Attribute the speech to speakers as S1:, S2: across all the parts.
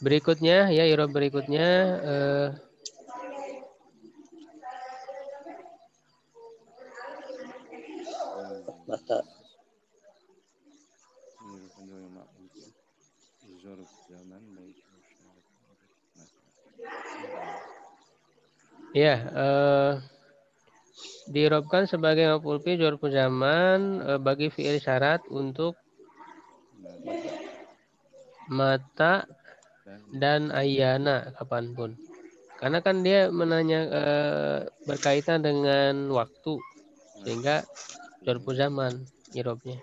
S1: Berikutnya ya i'rab berikutnya
S2: mata
S3: menyerupakan sebagai maf'ul fi zarf zaman baik syarat untuk mata.
S1: ya diirobkan sebagai maf'ul fi zarfu zaman bagi fi'il syarat untuk
S3: Mata
S1: mata
S3: dan
S1: dan ayana kapanpun. Karena kan dia menanya berkaitan dengan waktu sehingga zarfu zaman i'rabnya.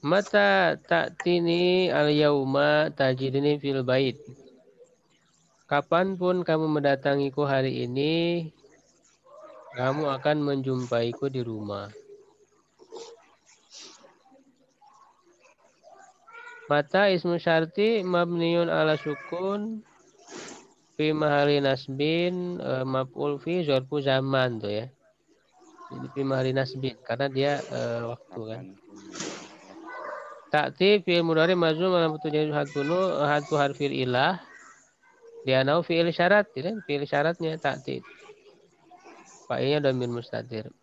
S1: Mata ta'tini al-yauma tajidni fil bait. Kapanpun kamu mendatangiku hari ini, kamu akan menjumpaiku di rumah. Mata ismu syarti mabniun ala sukun fi mahali nasbin maf'ul fi zarfu zaman tuh ya. Jadi fi mahali nasbin karena dia waktu kan.
S3: kapanpun waktu.
S1: Ta'ti fi'il mudhari mazmum alam tujuh hatu harfil ilah dia nau fi'il syarat ya kan fi'il syaratnya ta'ti. Fa'ilnya dhamir mustatir.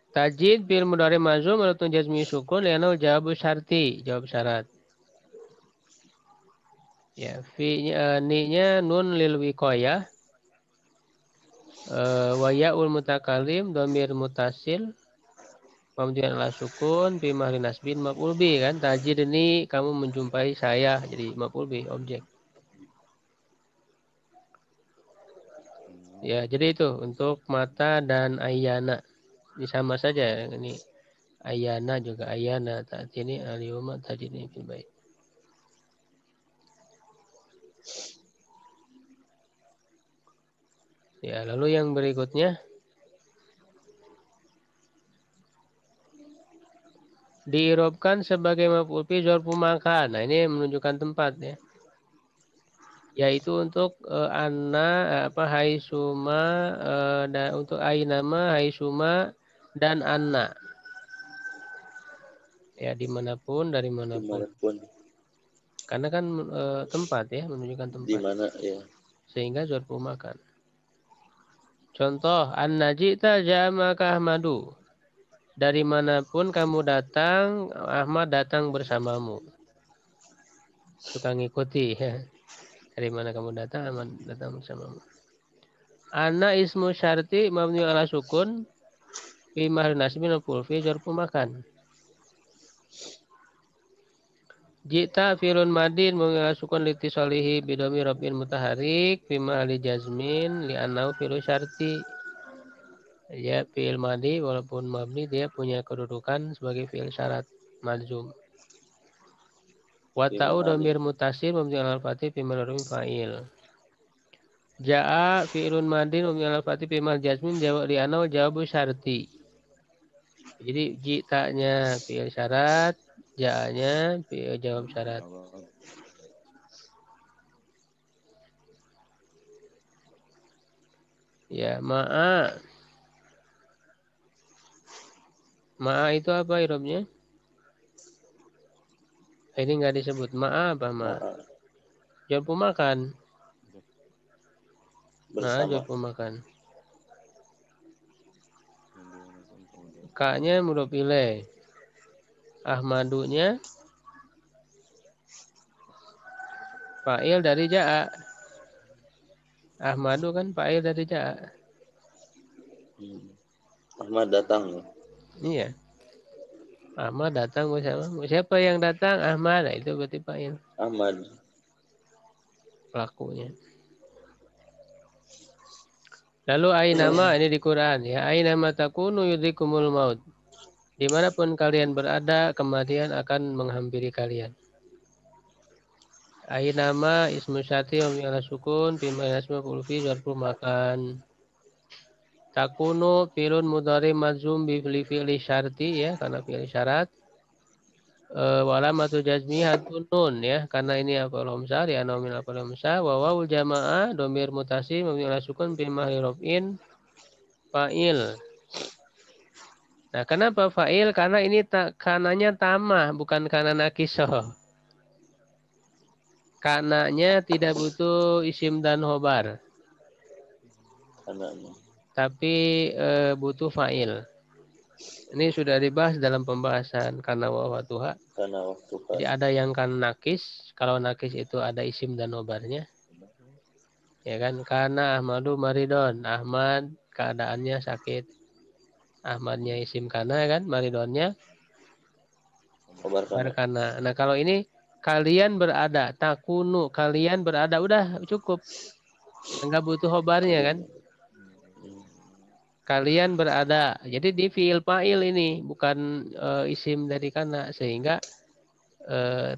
S1: Tajid fi'il mudhari mazmum alam jazmi sukun dia nau jawab syarti jawab syarat. Ya, ni-nya nun lil wiqayah wa ya'ul mutakalim dhamir mutasil kemudian ala sukun fi mahli nasbin maf'ul bi kan tajid ini kamu menjumpai saya jadi maf'ul bi objek. Ya, jadi itu untuk mata dan ayana. Ini sama saja ini ayana juga ayana tajid ini al-yawma tajid ini fil bait. Ya, lalu yang berikutnya diirobkan sebagai maf'ul fi dzarfu makan. Nah, ini menunjukkan tempat ya. Yaitu untuk anna apa haisuma dan untuk ainama haisuma dan anna. Ya, dimanapun dari manapun.
S2: dimanapun
S1: Karena kan tempat ya menunjukkan
S2: di
S1: tempat.
S2: mana ya
S1: Sehingga dzarfu makan. Contoh an-najita jamaka Ahmadu. Dari manapun kamu datang, Ahmad datang bersamamu. Suka ngikuti ya. Dari mana kamu datang, Ahmad datang bersamamu. Ana ismu syarti mabni ala sukun fi mahal nasbin maf'ul fi dzarfu makan. Jita firun madin mabni ala sukun litisalihi bidami rabbin mutaharik fi mahali jazmin li annahu fi'lu syarti. Ya fi'il madi walaupun mabni dia punya kedudukan sebagai fi'il syarat majzum. Wa ta'u dhamir mutasil mabni ala al-fatih fi mahali fa'il. Ja'a fi'lun madin mabni ala al-fatih fi mahali jazmin jawab li annahu jawabu syarti. Jadi jitanya fi'il syarat, ja'anya fi'il jawab syarat. Ya, ma'a. Ma'a itu apa irobnya? Ini nggak disebut. Ma'a apa ma'a? Jawab makan. Ma'a
S2: bersama
S1: jawab makan. K-nya mudhof ilaih. Ahmadunya fa'il dari ja'a. Ahmadu kan fa'il dari ja'a.
S2: Ahmad datang.
S1: Iya. Ahmad datang bersama. Siapa yang datang? Ahmad. Nah, itu berarti fa'il.
S2: Ahmad.
S1: Pelakunya. Lalu ainama ini di Quran ya. Ainama takunu yudhikumul maut. Dimanapun kalian berada, kematian akan menghampiri kalian. Ainama ismu syati wa ala sukun bima yasma fi zarfu makan. Takunu filun mudhari mazum bi fi'li syarti ya karena fi'li syarat. Walamatu jazmi hatun nun ya karena ini apa lomsa ya nomin apa lomsa wa wawul jamaah domir mutasi mabni ala sukun bi mahli raf'in fa'il. Nah, kenapa fa'il? Karena ini kananya tamah bukan karena nakisoh. Kananya tidak butuh isim dan khobar,
S2: Kananya.
S1: tapi butuh fa'il. Ini sudah dibahas dalam pembahasan kana wa watuha.
S2: Karena waktu
S1: Jadi ada yang kan nakis. Kalau nakis itu ada isim dan khobarnya. Ya kan? Karena Ahmadu maridon. Ahmad keadaannya sakit. Ahmadnya isim kana kan? Maridonnya
S2: kabar karena.
S1: karena. Nah kalau ini kalian berada. Takunu. Kalian berada. Udah cukup. Enggak butuh khobarnya kan? Kalian berada. Jadi di fiil fa'il ini. Bukan isim dari kana. Sehingga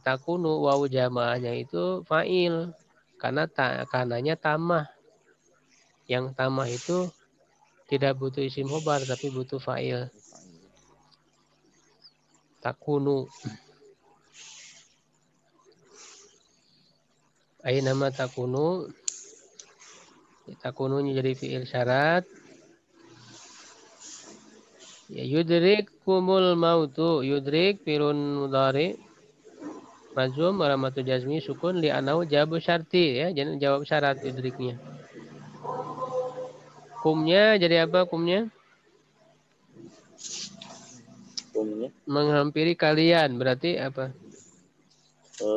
S1: takunu wawu jamaahnya itu fa'il. Karena kananya tamah. Yang tamah itu tidak butuh isim khobar tapi butuh fa'il. Takunu. Nama takunu. Takununya jadi fi'il syarat. Ya, yudrik kumul mautu. Yudrik firun mudhari. Majzum alamatu jazmi sukun li'anau jawabu syarti. Ya, jadi jawab syarat yudriknya. Kumnya jadi apa kumnya?
S2: Umumnya
S1: Menghampiri kalian. Berarti apa?
S2: jadi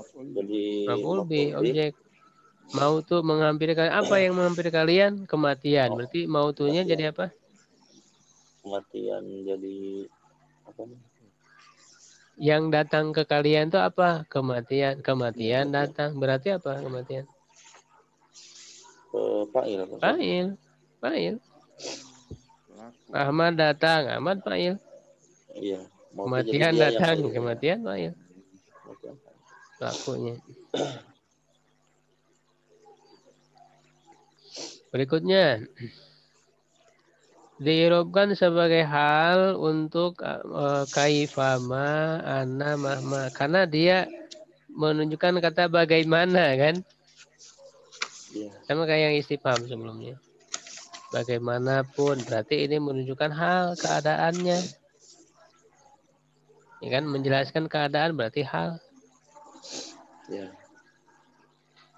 S1: Maf'ul bi,
S2: maf'ul bih.
S1: objek. Mau tuh menghampiri kalian. Apa yang menghampiri kalian? Kematian.
S2: Oh,
S1: Berarti mau tuhnya
S2: kematian.
S1: jadi apa?
S2: Kematian jadi apa nih?
S1: Yang datang ke kalian tuh apa? Kematian. Kematian
S2: Kematian.
S1: datang. Berarti apa kematian?
S2: Fa'il apa Ustaz?
S1: Fa'il. Fa'il. Ahmad datang. Ahmad fa'il.
S2: Iya, mau tuh jadi
S1: Kematian
S2: dia yang
S1: datang.
S2: fa'ilnya.
S1: Kematian fa'il.
S2: Kematian fa'il.
S1: Pelakunya. Berikutnya. Diirobkan sebagai hal untuk kaifama, ana, mahma. Karena dia menunjukkan kata bagaimana kan.
S2: Iya.
S1: Sama kayak yang istifham sebelumnya. Bagaimanapun. Berarti ini menunjukkan hal keadaannya. Ya kan? Menjelaskan keadaan berarti hal.
S2: Iya.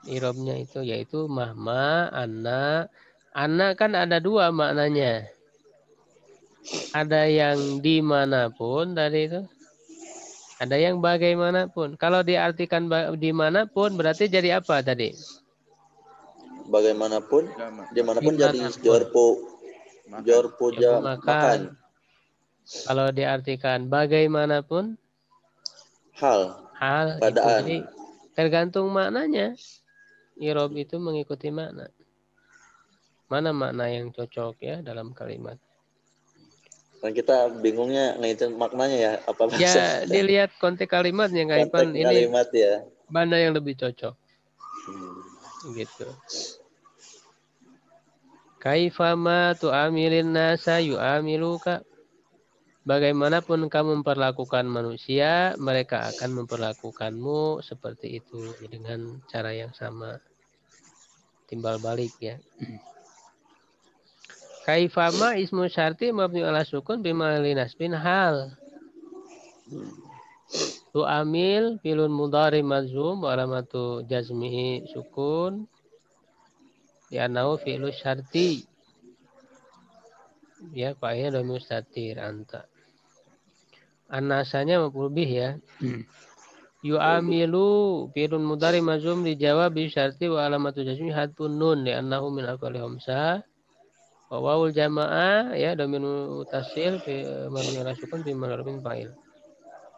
S1: Irobnya itu yaitu mahma, anna. Anna kan ada dua maknanya. Ada yang dimanapun tadi itu. Ada yang bagaimanapun. Kalau diartikan dimanapun berarti jadi apa tadi?
S2: Bagaimanapun, dimanapun jadi
S1: Dimanapun.
S2: jorpo
S1: Jamu
S2: jam makan.
S1: Kalau diartikan bagaimanapun.
S2: Hal.
S1: Hal itu
S2: Keadaan.
S1: jadi tergantung maknanya. Irob itu mengikuti makna. Mana makna yang cocok ya dalam kalimat.
S2: Dan kita bingungnya ngaitin maknanya ya apa
S1: Ya
S2: maksudnya.
S1: dilihat konteks kalimatnya
S2: Konteks
S1: Kaipan ini
S2: kalimat ya.
S1: mana yang lebih cocok. Gitu. Kaifama tu'amilin nasa yu'amiluka. Bagaimanapun kamu memperlakukan manusia, mereka akan memperlakukanmu seperti itu dengan cara yang sama. Timbal balik ya. Kaifama ismu syarti mabni ala sukun bimali nasbin hal. Tu'amil filun mudhari mazum alamatu jazmihi sukun. Li'annahu fi'lu syarti. Ya, pakainya domi mustatir anta. Anasanya maf'ul bih ya. Yu'amilu fi'lun mudhari mazum dijawab bi syarti wa alamatu jazmi hadfun nun li'annahu min af'ali khamsah. Wa wawul jamaah ya domin mutasil fi mabni ala sukun fi marabin fa'il.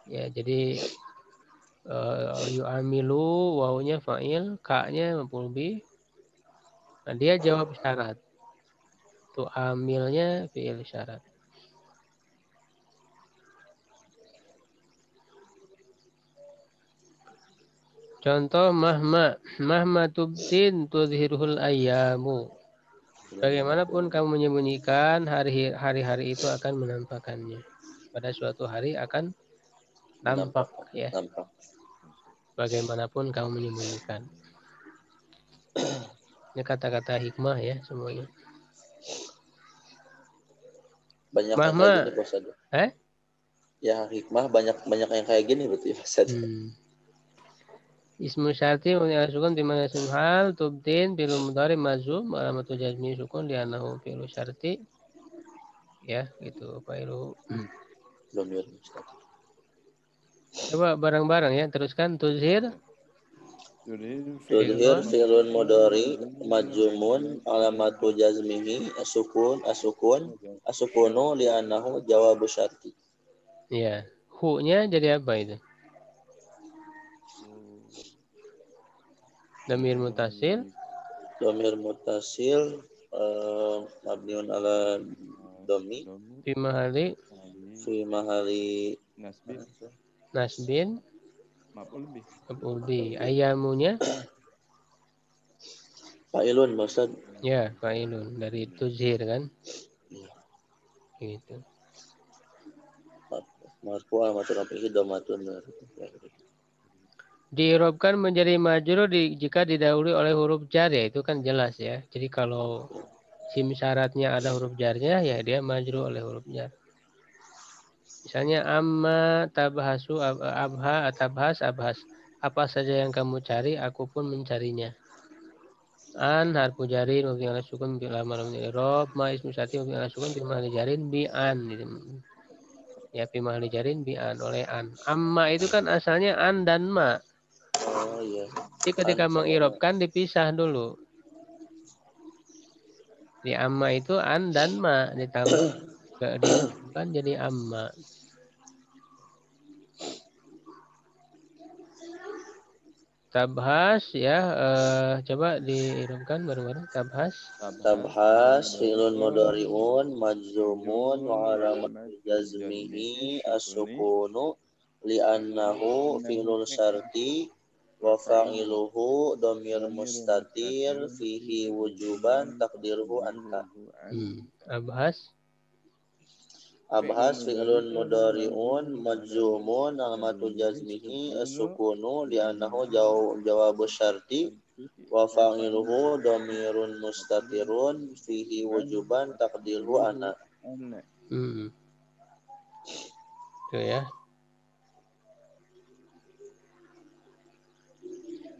S1: Ya, jadi yu'amilu wawunya fa'il, ka-nya maf'ul bih. Nah, dia jawab syarat. Tu'amilnya fi'il syarat. Contoh mahma tubtin tudhirul ayyamu. Bagaimanapun kamu menyembunyikan, hari-hari itu akan menampakkannya. Pada suatu hari akan nampak ya.
S2: Nampak.
S1: Bagaimanapun kamu menyembunyikan. Ini kata-kata hikmah ya semuanya.
S2: Banyak yang
S1: Mahma.
S2: kayak gini bos aja. Ya hikmah banyak yang kayak gini berarti bos aja.
S1: Ismu syarti mabni ala sukun di mana ismu hal tubdin fi'il mudhari mazum alamatu jazmi sukun di anahu fi'il syarti. Ya, gitu fa'ilu.
S2: Domir mustatir.
S1: Coba bareng-bareng ya, teruskan tuzhir.
S2: Tudhir fi'lun mudhari majzumun alamatu jazmihi asukunu li'annahu jawabu syarti.
S1: Ya, hu-nya jadi apa itu? Damir mutasil.
S2: Domir mutasil mabniun ala domi
S1: Fi mahali
S2: fi mahali
S1: nasbin
S3: maf'ul bih.
S1: maf'ul bi. Ayamunya
S2: fa'ilun maksud.
S1: ya fa'ilun dari tuzhir kan? Gitu.
S2: Marfu alamatun rafihi domatun.
S1: Diirobkan menjadi majrur jika didahului oleh huruf jar ya itu kan jelas ya. Jadi kalau sim syaratnya ada huruf jarnya ya dia majrur oleh huruf jar. Misalnya amma tabhasu abha tabhas abhas. Apa saja yang kamu cari aku pun mencarinya. An harfu jarin mabni ala sukun bil amar min i'rab ma ismu syarti mabni ala sukun bil mahli jarin bi an gitu. Ya bi mahli jarin bi an oleh an. Amma itu kan asalnya an dan ma.
S2: Oh iya.
S1: Jadi ketika mengirobkan dipisah dulu. Di amma itu an dan ma ditambah gak diirobkan jadi amma. Tabhas ya coba diirobkan bareng-bareng tabhas.
S2: Tabhas fi'lun mudhari'un majzumun wa alamatu jazmihi as-sukunu li'annahu fi'lun syarti wa fa'iluhu dhamir mustatir fihi wujuban takdiruhu anta.
S1: Abhas
S2: Abhas fi'lun mudhari'un majzumun alamatu jazmihi as-sukunu li'annahu jawabu syarti wa fa'iluhu dhamirun mustatirun fihi wujuban takdiruhu ana.
S1: Itu ya.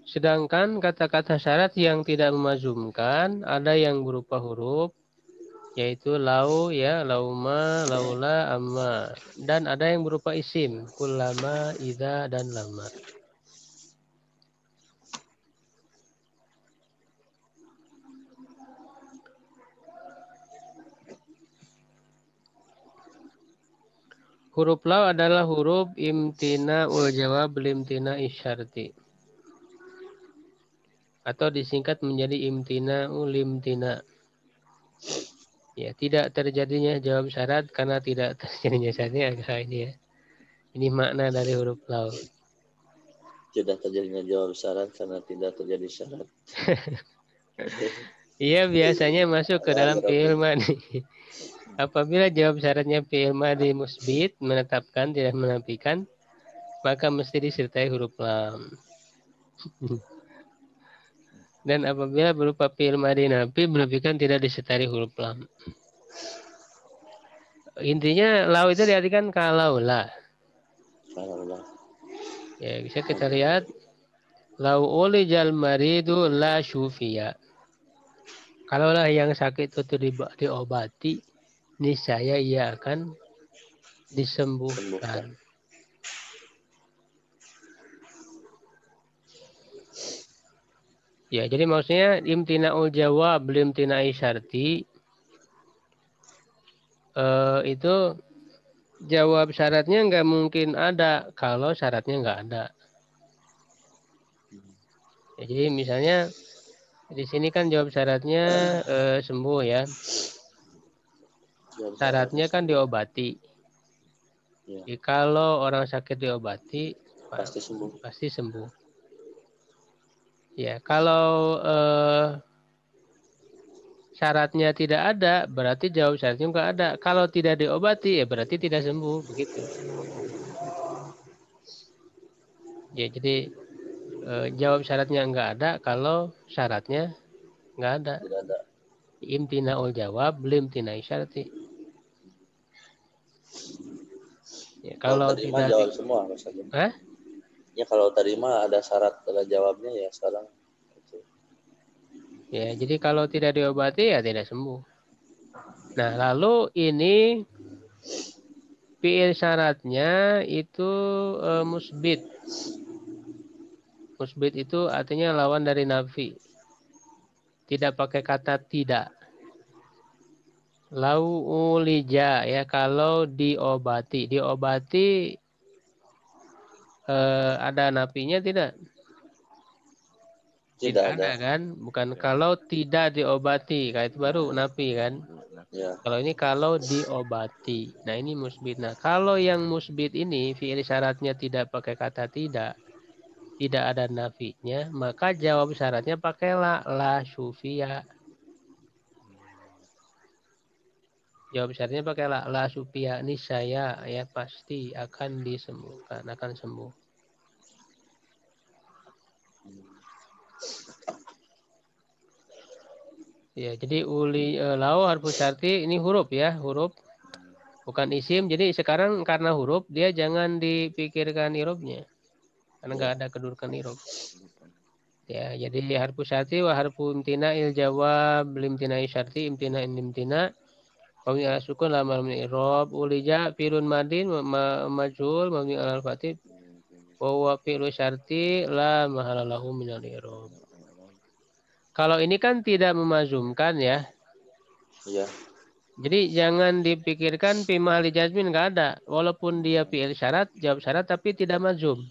S1: Sedangkan kata-kata syarat yang tidak memazumkan ada yang berupa huruf yaitu lau ya lauma laula amma dan ada yang berupa isim kullama idza dan lama. Huruf lau adalah huruf imtina ul jawab limtina isyarti atau disingkat menjadi imtina ulimtina. Ya, tidak terjadinya jawab syarat karena tidak terjadinya syaratnya agak ini ya. Ini makna dari huruf lau.
S2: Tidak terjadinya jawab syarat karena tidak terjadi syarat.
S1: Iya, biasanya masuk ke dalam fi'il madhi. Apabila jawab syaratnya fi'il madhi musbit, menetapkan, tidak menafikan, maka mesti disertai huruf lam. Dan apabila berupa fi'il madhi nafi, menafikan tidak disertai huruf lam. Intinya lau itu diartikan kalau lah. Ya, bisa kita lihat lau ulijal maridu la syufiya. Kalaulah yang sakit itu diobati, niscaya ia akan disembuhkan. Ya, jadi maksudnya imtina'ul jawab limtina'i syarti itu jawab syaratnya nggak mungkin ada kalau syaratnya nggak ada. Ya, jadi misalnya di sini kan jawab syaratnya sembuh ya. Syaratnya kan diobati.
S2: Ya.
S1: Jadi kalau orang sakit diobati
S2: Pasti sembuh.
S1: Pasti sembuh. Ya, kalau syaratnya tidak ada, berarti jawab syaratnya nggak ada. Kalau tidak diobati, ya berarti tidak sembuh, begitu. Ya, jadi jawab syaratnya nggak ada kalau syaratnya nggak ada.
S2: Tidak ada.
S1: Imtina'ul jawab, limtina'i syarti. Ya, kalau
S2: tadi
S1: tidak
S2: jawab semua Mas Agus.
S1: Hah?
S2: Ya kalau tadi mah ada syarat ada jawabnya ya sekarang.
S1: Ya, jadi kalau tidak diobati ya tidak sembuh. Nah, lalu ini fiil syaratnya itu musbit. Musbit itu artinya lawan dari nafi. Tidak pakai kata tidak. Lau ulija ya kalau diobati. Diobati ada nafinya tidak?
S2: Tidak
S1: Tidak
S2: ada.
S1: ada kan? Bukan
S3: Tidak
S1: kalau
S3: ada.
S1: tidak diobati. Kayak itu baru nafi kan?
S3: Baru nafi.
S2: Ya.
S1: Kalau ini kalau diobati. Nah ini musbit. Nah kalau yang musbit ini fiil syaratnya tidak pakai kata tidak. Tidak ada nafinya. Maka jawab syaratnya pakai la syufia. Jawab syaratnya pakai la syufia. Ini saya ya pasti akan disembuhkan. Akan sembuh. Ya, jadi lau harfu syarti ini huruf ya, huruf bukan isim. Jadi sekarang karena huruf dia jangan dipikirkan irobnya karena nggak
S2: Ya.
S1: ada kedudukan irob.
S3: Bukan.
S1: Ya, jadi harfu syarti wa harfu imtina il jawab limtina syarti imtina imtina mabni ala sukun la mabni irob ulija firun madin majul mabni ala fatih wa huwa fi'lu syarti la mahalalahu minal irob. Kalau ini kan tidak memazumkan ya.
S2: Ya.
S1: Jadi jangan dipikirkan fi mahali jazmin nggak ada. Walaupun dia fi'il syarat, jawab syarat tapi tidak mazum.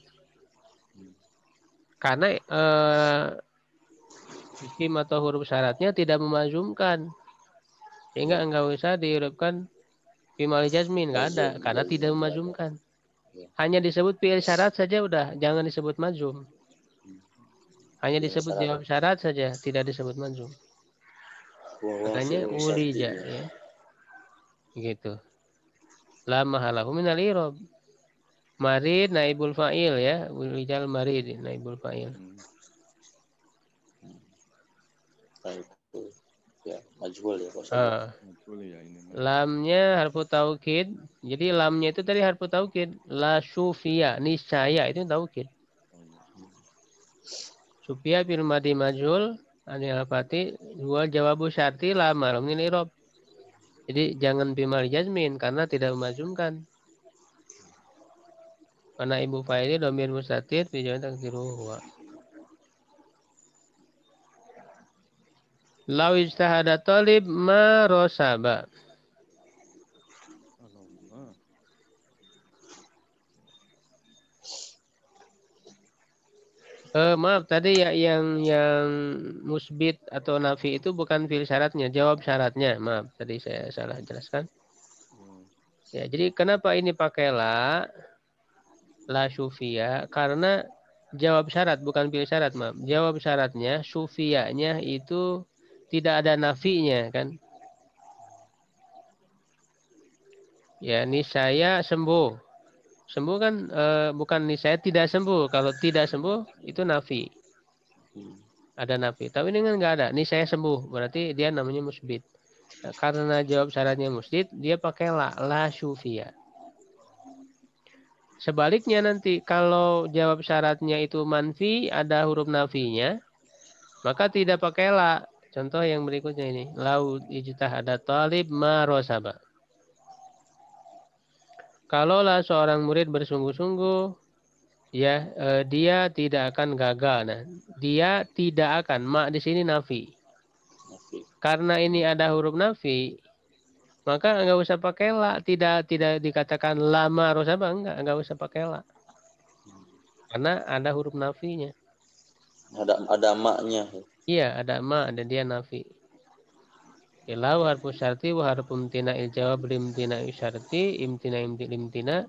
S1: Karena isim atau huruf syaratnya tidak memazumkan. Sehingga
S2: Ya.
S1: enggak usah dihurufkan fi mahali jazmin nggak ada
S2: Mazum,
S1: karena tidak
S2: nggak ada.
S1: memazumkan.
S2: Ya.
S1: Hanya disebut fi'il syarat saja udah, jangan disebut mazum. Hanya
S2: Fi'il
S1: disebut
S2: syarat.
S1: jawab syarat saja, tidak disebut mazum.
S2: Wa huwa
S1: Makanya
S2: fi'lu
S1: ulija
S2: syarti.
S1: ya. Gitu. La mahalahu minal irob. Marid naibul fa'il ya. Ulijal marid naibul fa'il.
S2: Baik. Ya, majhul ya kalau saya.
S1: Ah,
S3: Boleh ya ini mah.
S1: lamnya harfu taukid. Jadi lamnya itu tadi harfu taukid. La syufia, niscaya itu taukid. Syufia fil madi majhul anil fati dua jawabu syarti la malam ini irob. Jadi jangan bimal jazmin karena tidak memazumkan. Karena ibu fa'ili domir mustatir tujuan takdiru huwa. Lau ijtahada talib ma rosaba.
S3: Allahumma.
S1: Maaf tadi ya yang musbit atau nafi itu bukan fi'il syaratnya, jawab syaratnya. Maaf tadi saya salah jelaskan. Ya, jadi kenapa ini pakai la syufia? Karena jawab syarat bukan fi'il syarat, maaf. Jawab syaratnya syufianya itu tidak ada nafinya kan? Ya, ini saya sembuh. Sembuh kan bukan ini saya tidak sembuh. Kalau tidak sembuh itu nafi. Ada nafi. Tapi ini kan nggak ada. Ini saya sembuh. Berarti dia namanya musbit. Nah, karena jawab syaratnya musbit, dia pakai la syufia. Sebaliknya nanti kalau jawab syaratnya itu manfi, ada huruf nafinya, maka tidak pakai la. Contoh yang berikutnya ini. Lau ijtahada talib ma rosaba. Kalaulah seorang murid bersungguh-sungguh, ya dia tidak akan gagal. Nah, dia tidak akan. Ma di sini nafi. Karena ini ada huruf nafi, maka nggak usah pakai la. Tidak dikatakan lama rosaba, nggak usah pakai la. Karena ada huruf nafinya.
S2: Ada maknya.
S1: Iya, ada ma dan dia nafi. Ilau harfu syarti wa harfu imtina il jawab limtina syarti imtina imtina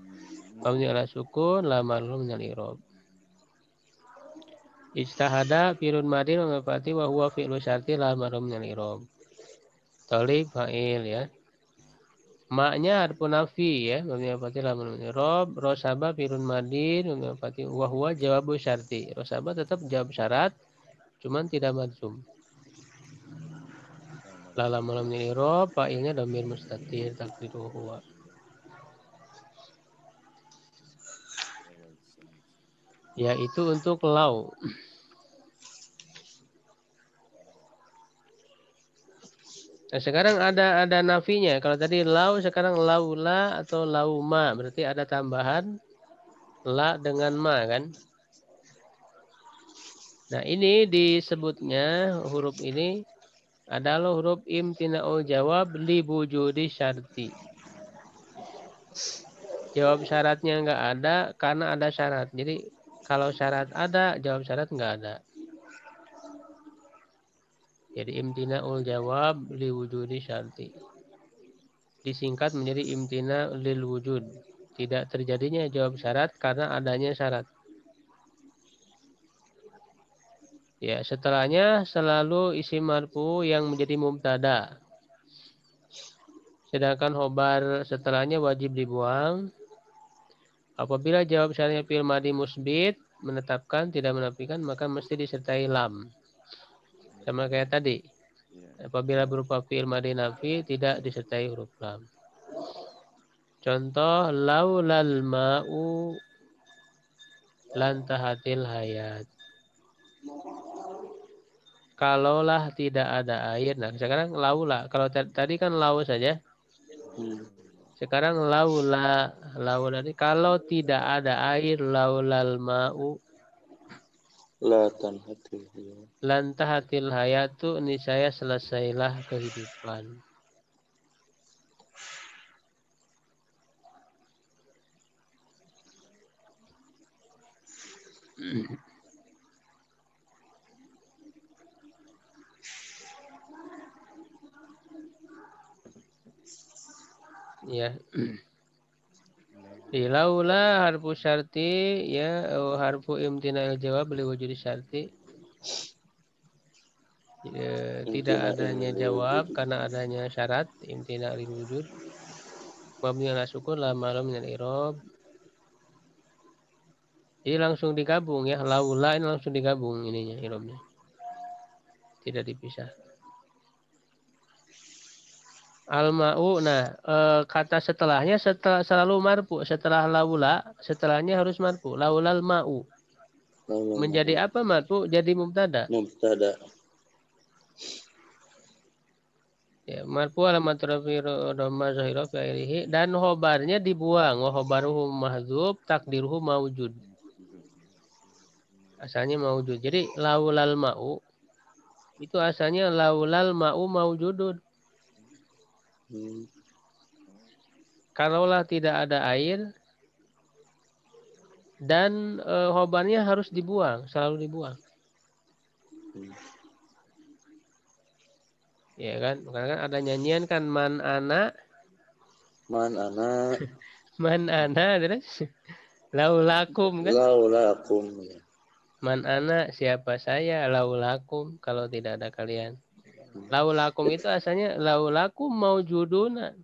S1: mabni ala sukun la marhum minal irob. Ijtahada firun madin wa mafati wa huwa fi'lu syarti la marhum minal irob. Talib fa'il ya. Maknya harfu nafi ya, mabni ala fati la marhum minal irob. Rosaba firun madin wa mafati wa huwa jawabu syarti. Rosaba tetap jawab syarat, cuman tidak majzum. Lala malam ini rob, fa'ilnya damir mustatir takdiru huwa. Yaitu untuk lau. Nah, sekarang ada nafinya. Kalau tadi lau, sekarang laula atau lauma. Berarti ada tambahan la dengan ma kan. Nah, ini disebutnya huruf ini adalah huruf imtina'ul jawab li wujudi syarti. Jawab syaratnya nggak ada karena ada syarat. Jadi kalau syarat ada, jawab syarat nggak ada. Jadi imtina'ul jawab li wujudi syarti. Disingkat menjadi imtina lil wujud. Tidak terjadinya jawab syarat karena adanya syarat. Ya, setelahnya selalu isim marfu yang menjadi mubtada. Sedangkan khobar setelahnya wajib dibuang. Apabila jawab syaratnya fi'il madhi musbit, menetapkan, tidak menafikan, maka mesti disertai lam. Sama kayak tadi. Apabila berupa fi'il madhi nafi, tidak disertai huruf lam. Contoh, laulal ma'u lantahatil hayat. Kalaulah tidak ada air. Nah, sekarang laula. Kalau tadi kan lau saja. Sekarang laula. Laula ini kalau tidak ada air, laulal ma'u lantahatil hayatu, niscaya selesailah kehidupan. Ya. Laula harfu syarti ya harfu imtina'il jawab li wujudi syarti. Tidak adanya jawab karena adanya syarat imtina' lil wujud. Mabni ala sukun la ma'lum min al-i'rab. Jadi langsung digabung ya, laula ini langsung digabung ininya i'rabnya. Tidak dipisah. Al-ma'u, nah kata setelahnya selalu marfu. Setelah laula, setelahnya harus marfu. Laulal ma'u. Menjadi apa marfu? Jadi mubtada.
S2: Mubtada.
S1: Ya, marfu alamat rafi dhamma zahira fi akhirih dan khobarnya dibuang. Wa khobaruhu mahdzub takdiruhu maujud. Asalnya maujud. Jadi laulal ma'u itu asalnya laulal ma'u maujudun. Kalaulah tidak ada air dan khobarnya harus dibuang, selalu dibuang. Ya kan? Karena kan ada nyanyian kan man ana terus laulakum kan?
S2: Laulakum.
S1: Man ana siapa saya, laulakum kalau tidak ada kalian. Laulakum itu asalnya laulakum maujuduna.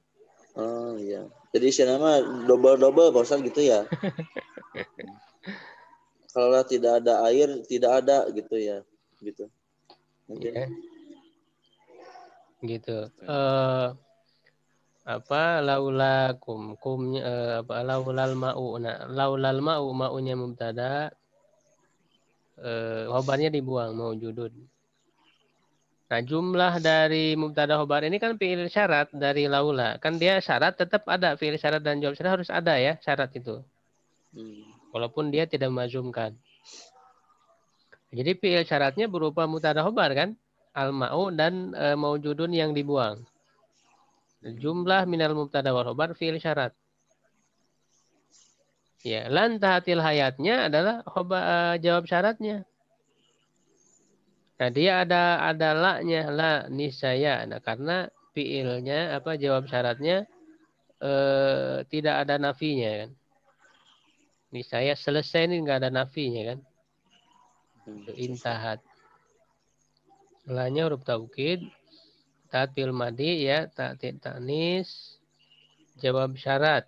S2: Oh iya. Jadi istilah nama double bosan gitu ya. Kalau tidak ada air, tidak ada gitu ya. Gitu. Mungkin.
S1: Ya. Gitu. Laulakum kumnya laulal ma'u. Nah, laulal ma'u ma'unya mubtada. Khobarnya dibuang maujudun. Nah, jumlah dari mubtada khobar ini kan fi'il syarat dari laula. Kan dia syarat tetap ada, fi'il syarat dan jawab syarat harus ada ya, syarat itu. Walaupun dia tidak mazumkan. Jadi fi'il syaratnya berupa mubtada khobar kan? Al-ma'u dan maujudun yang dibuang. Jumlah minal mubtada wal khobar fi'il syarat. Ya, lan tahatil hayatnya adalah jawab syaratnya. Nah, dia ada la-nya, la niscaya. Nah, karena fiilnya jawab syaratnya tidak ada nafinya kan. Niscaya selesai ini enggak ada nafinya kan. Intahat. La-nya huruf taukid, taat fi'il madhi ya, ta'tid ta'nis, jawab syarat.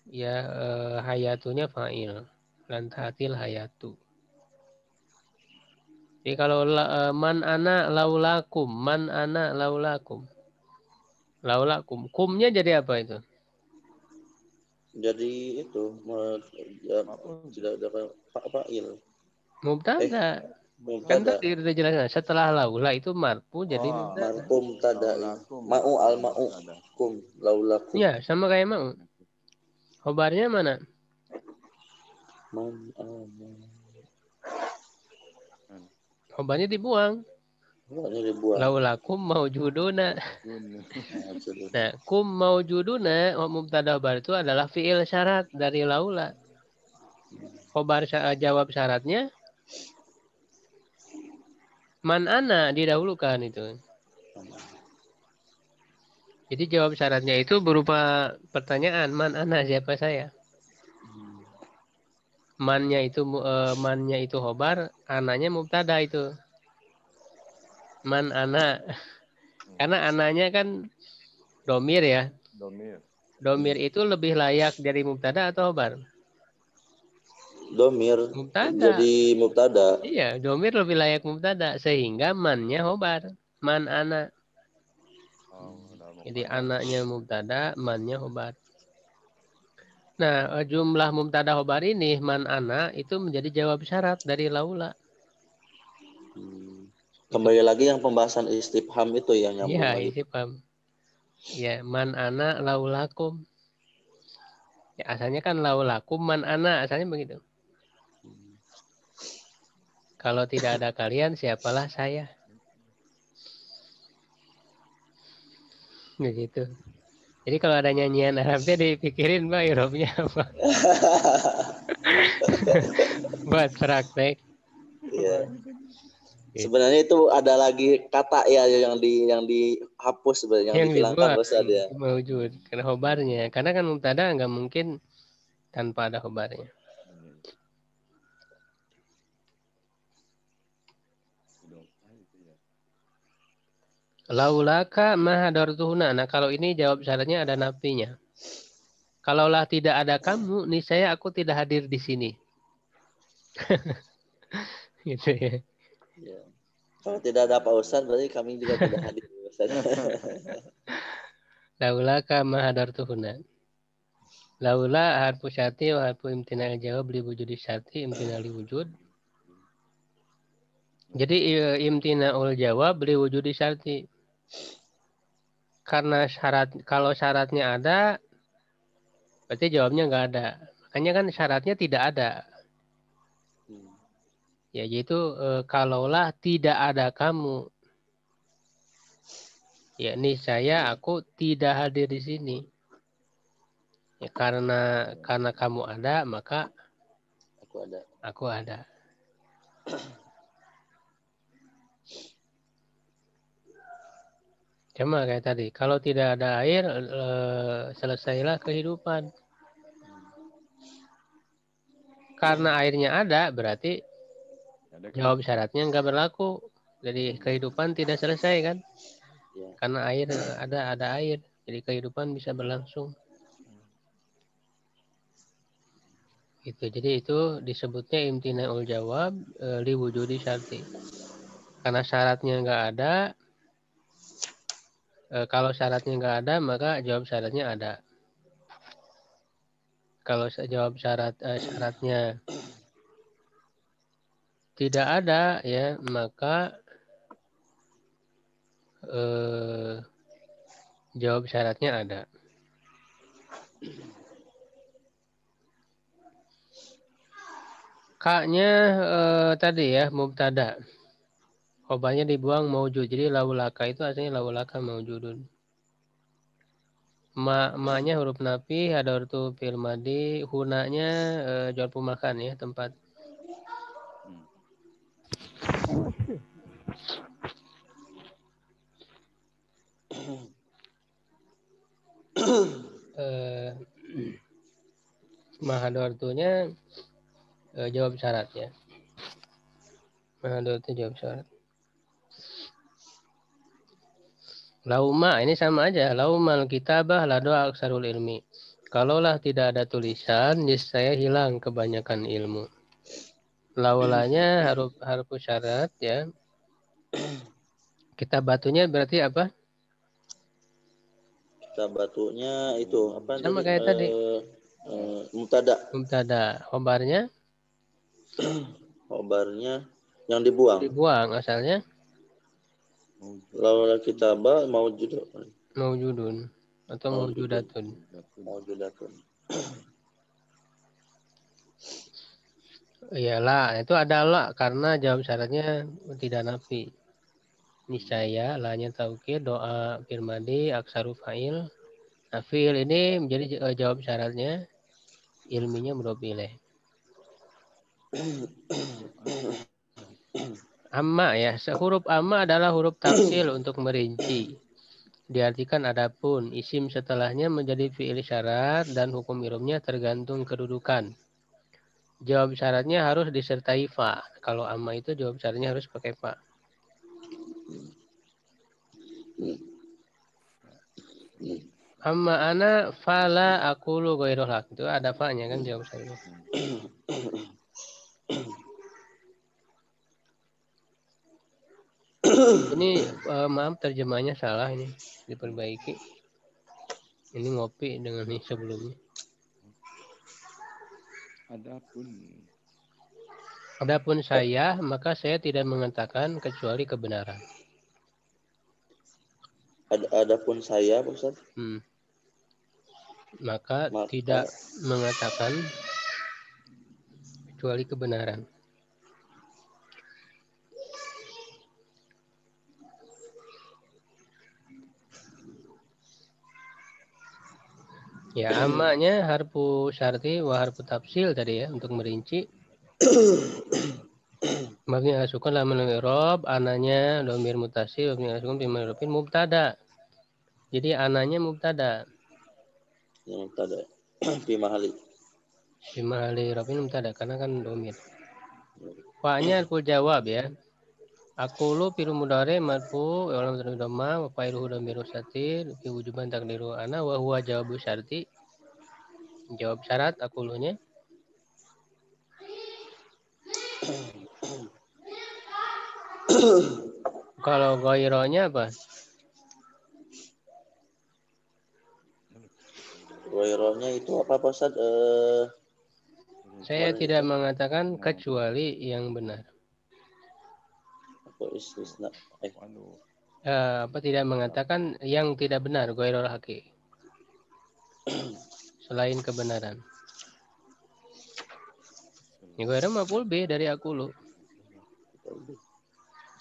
S1: Ya hayatunya fa'il. Lan tahatil hayatu. Jadi kalau man ana laulakum, man ana laulakum. Laulakum. Kumnya jadi apa itu?
S2: Jadi itu tidak ada fa'il.
S1: Mubtada. Kan
S2: Mubtada.
S1: tadi udah jelaskan setelah laula itu marfu jadi mubtada.
S2: Markum tada. Ma'u al ma'u kum laulakum.
S1: Ya, sama kayak mau. Khobarnya mana?
S2: Man ana.
S1: Khobarnya dibuang.
S2: Ini dibuang.
S1: Laulakum maujuduna. Nah, kum maujuduna mubtada khobar itu adalah fiil syarat dari laula. Khobar jawab syaratnya man ana didahulukan itu. Jadi jawab syaratnya itu berupa pertanyaan man ana siapa saya. Mannya itu khobar, ananya mubtada itu. Man ana. Karena ananya kan domir ya. Domir itu lebih layak dari mubtada atau khobar?
S2: Domir
S1: Mubtada.
S2: jadi mubtada.
S1: Iya, domir lebih layak mubtada sehingga mannya khobar. Man ana. Jadi anaknya mubtada, mannya khobar. Nah, jumlah mubtada khobar ini man ana itu menjadi jawab syarat dari laula.
S2: Kembali lagi yang pembahasan istifham itu yang nyambung
S1: Iya,
S2: lagi.
S1: isi paham. Ya, man ana laulakum. Ya, asalnya kan laulakum man ana, asalnya begitu. Kalau tidak ada kalian, siapalah saya. Begitu. Jadi kalau ada nyanyian Arabnya dipikirin Mbak, Irobnya apa. Buat praktek.
S2: Iya.
S1: Gitu.
S2: Sebenarnya itu ada lagi kata ya yang dihapus sebenarnya, yang dihilangkan
S1: Dibuat
S2: Ustaz ya.
S1: mewujud karena khobarnya. Karena kan mubtada nggak mungkin tanpa ada khobarnya. Laulaka mahadartuhuna. Nah, kalau ini jawab syaratnya ada nafinya. Kalaulah tidak ada kamu, niscaya aku tidak hadir di sini. Gitu ya.
S2: Ya. Kalau tidak ada Pak Ustaz berarti kami juga tidak hadir Ustaz.
S1: Laulaka mahadartuhuna. Laula harfu syarti wa harfu imtina jawab li wujudi syarti imtina li wujud. Jadi imtina ul jawab li wujudi syarti. Karena kalau syaratnya ada, berarti jawabnya nggak ada. Makanya kan syaratnya tidak ada. Ya, yaitu kalaulah tidak ada kamu, ya niscaya aku tidak hadir di sini. Ya, karena kamu ada, maka aku ada. Cuma kayak tadi, kalau tidak ada air, selesailah kehidupan. Karena airnya ada, berarti jawab syaratnya nggak berlaku. Jadi kehidupan tidak selesai kan? Karena air ada air, jadi kehidupan bisa berlangsung. Gitu. Jadi itu disebutnya imtina'ul jawab li wujudi syarti. Karena syaratnya nggak ada, kalau syaratnya nggak ada, maka jawab syaratnya ada. Kalau jawab syaratnya tidak ada, ya maka jawab syaratnya ada. Kaknya tadi ya mubtada. Khobarnya dibuang maujud. Jadi laulaka itu aslinya laulaka maujudun. Ma-nya huruf nafi, ada huruf fi'il madi, hunanya jawab makan ya, tempat. Mahadortunya jawab syarat ya. Mahadortu jawab syarat. Lauma ini sama aja. Laumal kitabah lado aksarul ilmi. Kalaulah tidak ada tulisan, niscaya hilang kebanyakan ilmu. Laulanya haruf syarat ya. Kita batunya berarti apa?
S2: Kita batunya itu apa
S1: Sama
S2: tadi?
S1: kayak tadi.
S2: Mubtada.
S1: Mubtada. Khobarnya
S2: Khobarnya yang dibuang.
S1: dibuang asalnya
S2: Laula kitaba maujud.
S1: maujudun atau maujudatun.
S2: Maujudatun.
S1: Iyalah, itu adalah karena jawab syaratnya tidak nafi. Niscaya, lanya taukid, doa firmadi, aksaru fa'il. Nah, fi'il ini menjadi jawab syaratnya, ilminya mudhof ilaih. Amma ya, huruf amma adalah huruf taksil untuk merinci. Diartikan adapun, isim setelahnya menjadi fi'il syarat dan hukum irumnya tergantung kedudukan. Jawab syaratnya harus disertai fa. Kalau amma itu jawab syaratnya harus pakai fa. Amma ana fala aqulu ghairul haq. Itu ada fa-nya kan jawab syaratnya. Ini maaf terjemahnya salah ini. Diperbaiki. Ini ngopi dengan ini sebelumnya. Adapun saya, maka saya tidak mengatakan kecuali kebenaran.
S2: Adapun saya, Ustaz.
S1: Maka tidak mengatakan kecuali kebenaran. Ya, amanya harfu syarti wa harfu tafsil tadi ya, untuk merinci. Mabni ala sukun lamun i'rab, ananya dhamir muttasil, mabni ala sukun fi marfin mubtada. Jadi ananya mubtada.
S2: Yang mubtada. Fi mahali.
S1: Fi mahali rafin mubtada karena kan dhamir. Fa-nya harfu jawab ya. Aqulu fi'il mudhari marfu wa alamatu dhamma wa fa'iluhu dhamirun mustatir fi wujuban taqdiru ana wa huwa jawabu syarti. Jawab syarat aqulunya. Kalau ghaironya apa?
S2: Ghaironya itu apa Ustaz?
S1: Saya tidak mengatakan kecuali yang benar.
S2: Atau istisna.
S1: Tidak mengatakan yang tidak benar, ghairul haqi. Selain kebenaran. Ini ghairul maf'ul bih dari aqulu.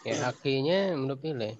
S1: Ya hakinya menurut pilih.